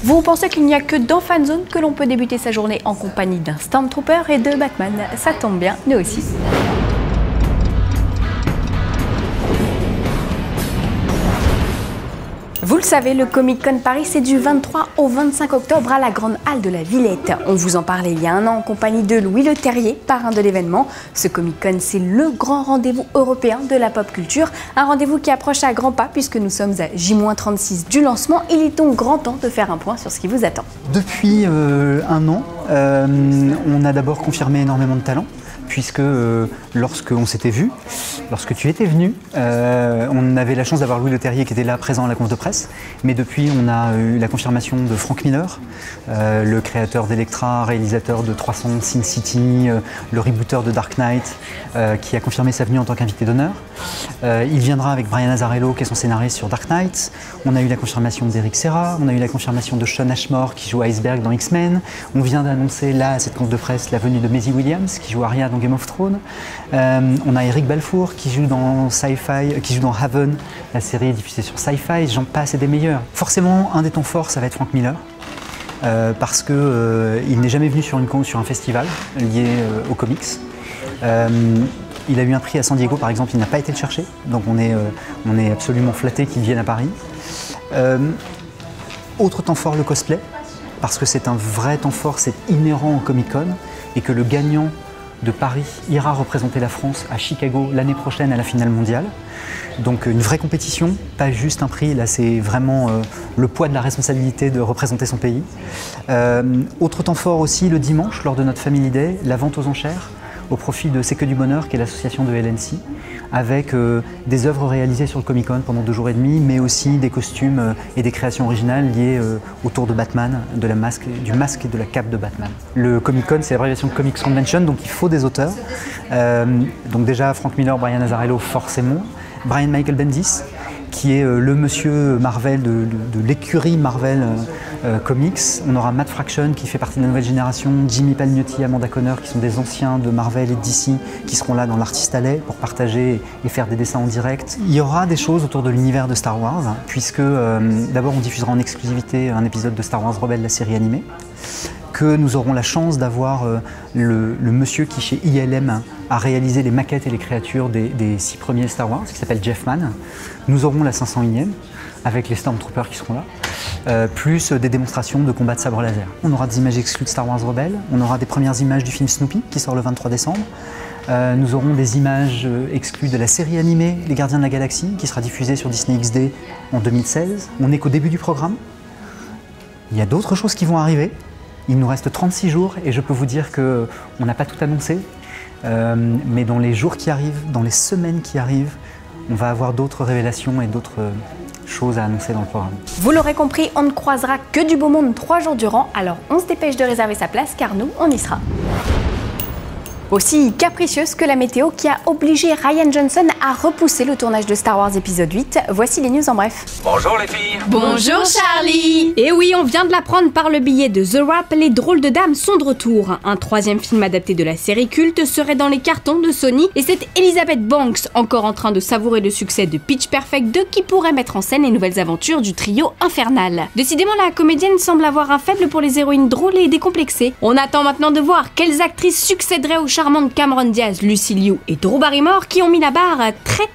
Vous pensez qu'il n'y a que dans Fanzone que l'on peut débuter sa journée en compagnie d'un Stormtrooper et de Batman? Ça tombe bien, nous aussi. Vous le savez, le Comic Con Paris, c'est du 23 au 25 octobre à la Grande Halle de la Villette. On vous en parlait il y a un an en compagnie de Louis Leterrier, parrain de l'événement. Ce Comic Con, c'est le grand rendez-vous européen de la pop culture. Un rendez-vous qui approche à grands pas puisque nous sommes à J-36 du lancement. Il est donc grand temps de faire un point sur ce qui vous attend. Depuis un an, on a d'abord confirmé énormément de talents. Puisque lorsqu'on s'était vu, lorsque tu étais venu, on avait la chance d'avoir Louis Leterrier qui était là présent à la conf de presse, mais depuis on a eu la confirmation de Frank Miller, le créateur d'Electra, réalisateur de 300, Sin City, le rebooter de Dark Knight, qui a confirmé sa venue en tant qu'invité d'honneur. Il viendra avec Brian Azzarello qui est son scénariste sur Dark Knight. On a eu la confirmation d'Eric Serra, on a eu la confirmation de Shawn Ashmore qui joue Iceberg dans X-Men. On vient d'annoncer là à cette conf de presse la venue de Maisie Williams qui joue Arya dans Game of Thrones. On a Eric Balfour qui joue dans Sci-Fi, qui joue dans Haven, la série diffusée sur Sci-Fi, j'en passe et des meilleurs. Forcément, un des temps forts, ça va être Frank Miller, parce qu'il n'est jamais venu sur un festival lié aux comics. Il a eu un prix à San Diego par exemple, il n'a pas été le chercher, donc on est absolument flatté qu'il vienne à Paris. Autre temps fort, le cosplay, parce que c'est un vrai temps fort, c'est inhérent au Comic Con, et que le gagnant de Paris ira représenter la France à Chicago l'année prochaine à la finale mondiale. Donc une vraie compétition, pas juste un prix, là c'est vraiment le poids de la responsabilité de représenter son pays. Autre temps fort aussi, le dimanche, lors de notre Family Day, la vente aux enchères au profit de C'est que du bonheur, qui est l'association de LNC, avec des œuvres réalisées sur le Comic Con pendant 2 jours et demi, mais aussi des costumes et des créations originales liées autour de Batman, du masque et de la cape de Batman. Le Comic Con, c'est l'abréviation de Comics Convention, donc il faut des auteurs. Donc déjà Frank Miller, Brian Azzarello, forcément. Brian Michael Bendis, qui est le monsieur Marvel de l'écurie Marvel Comics. On aura Matt Fraction qui fait partie de la nouvelle génération, Jimmy Palmiotti, Amanda Conner qui sont des anciens de Marvel et DC qui seront là dans l'Artist Alley pour partager et faire des dessins en direct. Il y aura des choses autour de l'univers de Star Wars puisque d'abord on diffusera en exclusivité un épisode de Star Wars Rebelle, la série animée, que nous aurons la chance d'avoir le monsieur qui chez ILM a réalisé les maquettes et les créatures des 6 premiers Star Wars, qui s'appelle Jeff Mann. Nous aurons la 501e avec les Stormtroopers qui seront là, plus des démonstrations de combats de sabre laser. On aura des images exclues de Star Wars Rebelle, on aura des premières images du film Snoopy qui sort le 23 décembre. Nous aurons des images exclues de la série animée Les Gardiens de la Galaxie qui sera diffusée sur Disney XD en 2016. On n'est qu'au début du programme. Il y a d'autres choses qui vont arriver. Il nous reste 36 jours et je peux vous dire qu'on n'a pas tout annoncé, mais dans les jours qui arrivent, dans les semaines qui arrivent, on va avoir d'autres révélations et d'autres choses à annoncer dans le programme. Vous l'aurez compris, on ne croisera que du beau monde 3 jours durant, alors on se dépêche de réserver sa place car nous, on y sera. Aussi capricieuse que la météo qui a obligé Rian Johnson à repousser le tournage de Star Wars épisode 8. Voici les news en bref. Bonjour les filles. Bonjour Charlie. Et oui, on vient de l'apprendre par le billet de The Wrap, les drôles de dames sont de retour. Un 3e film adapté de la série culte serait dans les cartons de Sony et c'est Elizabeth Banks, encore en train de savourer le succès de Pitch Perfect 2, qui pourrait mettre en scène les nouvelles aventures du trio infernal. Décidément, la comédienne semble avoir un faible pour les héroïnes drôles et décomplexées. On attend maintenant de voir quelles actrices succéderaient aux charmante Cameron Diaz, Lucy Liu et Drew Barrymore qui ont mis la barre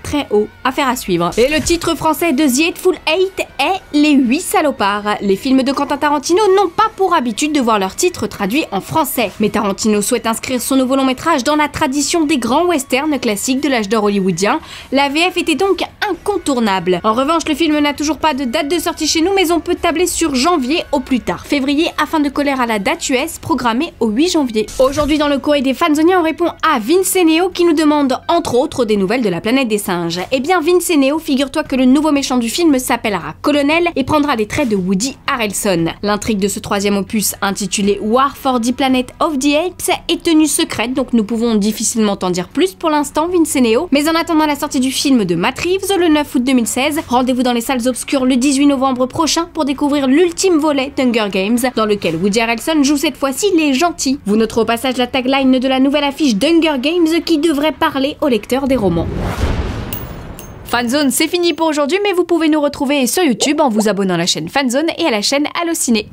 très haut. Affaire à suivre. Et le titre français de The Hateful Eight est Les 8 salopards. Les films de Quentin Tarantino n'ont pas pour habitude de voir leur titre traduit en français. Mais Tarantino souhaite inscrire son nouveau long métrage dans la tradition des grands westerns classiques de l'âge d'or hollywoodien. La VF était donc incontournable. En revanche, le film n'a toujours pas de date de sortie chez nous, mais on peut tabler sur janvier au plus tard février afin de coller à la date US programmée au 8 janvier. Aujourd'hui dans le courrier des Fanzoniens, on répond à Vince Neo qui nous demande entre autres des nouvelles de la planète des singes. Eh bien Vince Neo, figure-toi que le nouveau méchant du film s'appellera Colonel et prendra les traits de Woody Harrelson. L'intrigue de ce 3e opus intitulé War for the Planet of the Apes est tenue secrète, donc nous pouvons difficilement t'en dire plus pour l'instant Vince Neo. Mais en attendant la sortie du film de Matt Reeves le 9 août 2016, rendez-vous dans les salles obscures le 18 novembre prochain pour découvrir l'ultime volet d'Hunger Games, dans lequel Woody Harrelson joue cette fois-ci les gentils. Vous noterez au passage la tagline de la nouvelle affiche d'Hunger Games qui devrait parler aux lecteurs des romans. Fanzone, c'est fini pour aujourd'hui, mais vous pouvez nous retrouver sur YouTube en vous abonnant à la chaîne Fanzone et à la chaîne Allociné.